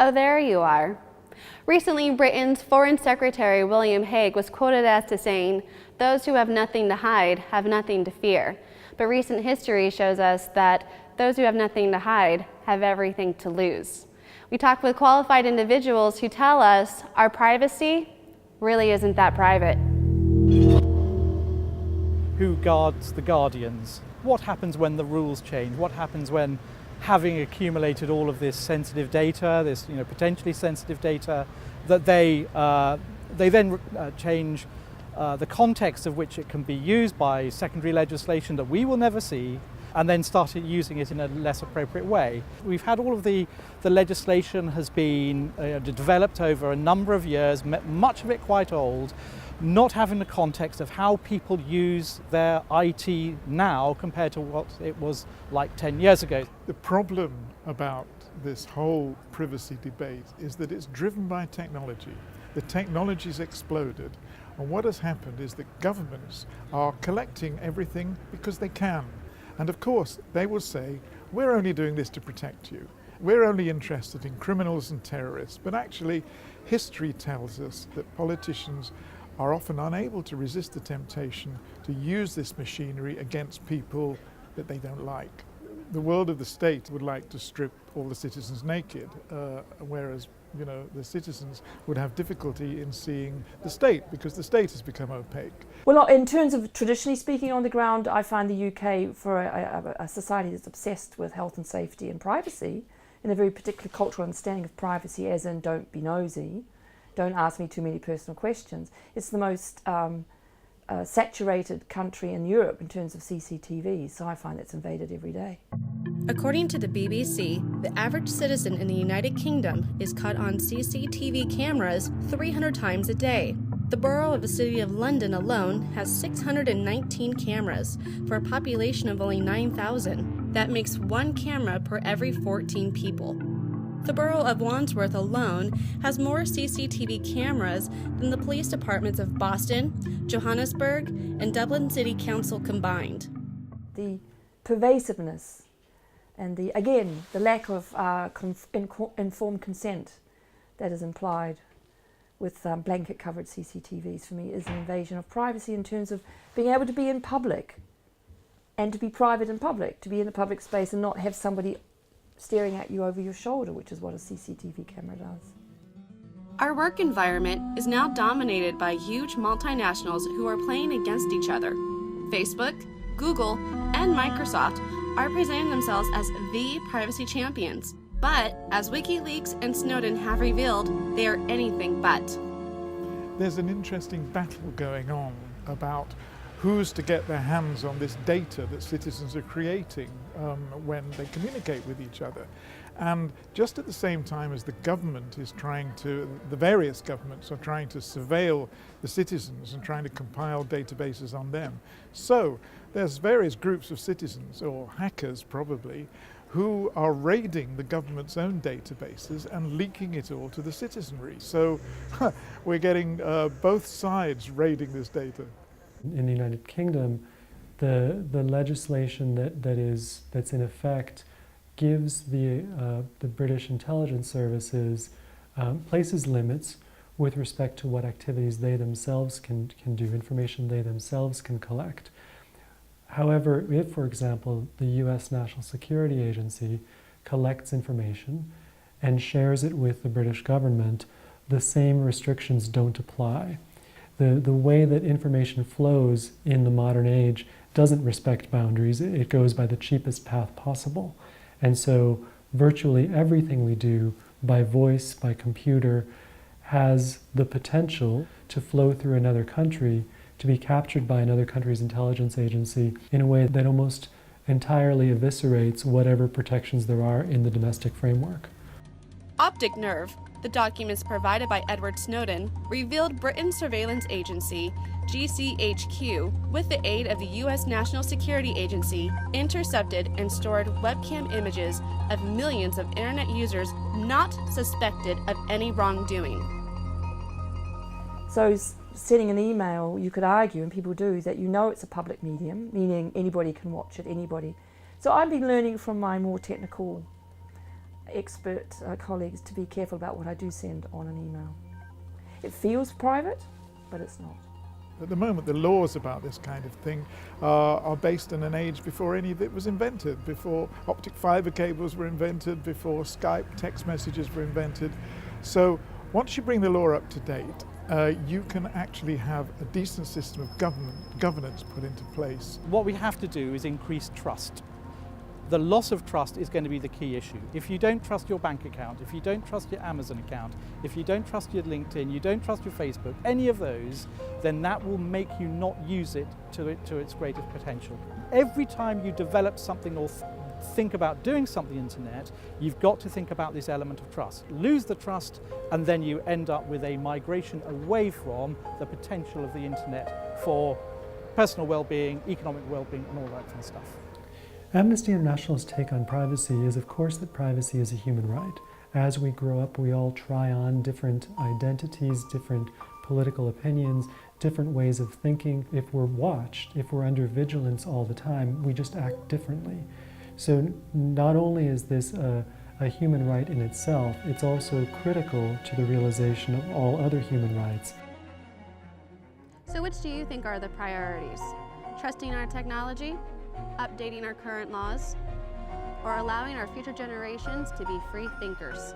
Oh, there you are. Recently, Britain's Foreign Secretary William Hague was quoted as to saying, "Those who have nothing to hide have nothing to fear." But recent history shows us that those who have nothing to hide have everything to lose. We talk with qualified individuals who tell us our privacy really isn't that private. Who guards the guardians? What happens when the rules change? What happens when, having accumulated all of this sensitive data, this potentially sensitive data, that they then change the context of which it can be used by secondary legislation that we will never see, and then started using it in a less appropriate way. We've had all of the legislation has been developed over a number of years, much of it quite old, not having the context of how people use their IT now compared to what it was like 10 years ago. The problem about this whole privacy debate is that it's driven by technology. The technology's exploded, and what has happened is that governments are collecting everything because they can. And of course, they will say, we're only doing this to protect you. We're only interested in criminals and terrorists. But actually, history tells us that politicians are often unable to resist the temptation to use this machinery against people that they don't like. The world of the state would like to strip all the citizens naked, whereas the citizens would have difficulty in seeing the state because the state has become opaque. Well, in terms of traditionally speaking on the ground, I find the UK, for a society that's obsessed with health and safety and privacy, in a very particular cultural understanding of privacy, as in don't be nosy, don't ask me too many personal questions. It's the most saturated country in Europe in terms of CCTV, so I find it's invaded every day. According to the BBC, the average citizen in the United Kingdom is caught on CCTV cameras 300 times a day. The borough of the City of London alone has 619 cameras for a population of only 9,000. That makes one camera per every 14 people. The borough of Wandsworth alone has more CCTV cameras than the police departments of Boston, Johannesburg, and Dublin City Council combined. The pervasiveness and the lack of informed consent that is implied with blanket covered CCTVs for me is an invasion of privacy in terms of being able to be in public and to be private in public, to be in a public space and not have somebody staring at you over your shoulder, which is what a CCTV camera does. Our work environment is now dominated by huge multinationals who are playing against each other. Facebook, Google, and Microsoft are presenting themselves as the privacy champions. But, as WikiLeaks and Snowden have revealed, they are anything but. There's an interesting battle going on about who's to get their hands on this data that citizens are creating when they communicate with each other. And just at the same time as the government is the various governments are trying to surveil the citizens and trying to compile databases on them. So there's various groups of citizens, or hackers probably, who are raiding the government's own databases and leaking it all to the citizenry. So we're getting both sides raiding this data. In the United Kingdom, the legislation that's in effect gives the British intelligence services places limits with respect to what activities they themselves can do, information they themselves can collect. However, if, for example, the U.S. National Security Agency collects information and shares it with the British government, the same restrictions don't apply. The way that information flows in the modern age doesn't respect boundaries. It goes by the cheapest path possible. And so virtually everything we do by voice, by computer, has the potential to flow through another country, to be captured by another country's intelligence agency in a way that almost entirely eviscerates whatever protections there are in the domestic framework. Optic Nerve, the documents provided by Edward Snowden, revealed Britain's surveillance agency, GCHQ, with the aid of the U.S. National Security Agency, intercepted and stored webcam images of millions of internet users not suspected of any wrongdoing. So sending an email, you could argue, and people do, that it's a public medium, meaning anybody can watch it, anybody. So I've been learning from my more technical expert colleagues to be careful about what I do send on an email. It feels private, but it's not. At the moment, the laws about this kind of thing are based in an age before any of it was invented, before optic fibre cables were invented, before Skype text messages were invented. So once you bring the law up to date, you can actually have a decent system of governance put into place. What we have to do is increase trust. The loss of trust is going to be the key issue. If you don't trust your bank account, if you don't trust your Amazon account, if you don't trust your LinkedIn, you don't trust your Facebook, any of those, then that will make you not use it to its greatest potential. Every time you develop something or think about doing something on the internet, you've got to think about this element of trust. Lose the trust, and then you end up with a migration away from the potential of the internet for personal well-being, economic well-being, and all that kind of stuff. Amnesty International's take on privacy is, of course, that privacy is a human right. As we grow up, we all try on different identities, different political opinions, different ways of thinking. If we're watched, if we're under vigilance all the time, we just act differently. So not only is this a human right in itself, it's also critical to the realization of all other human rights. So which do you think are the priorities? Trusting our technology? Updating our current laws, or allowing our future generations to be free thinkers?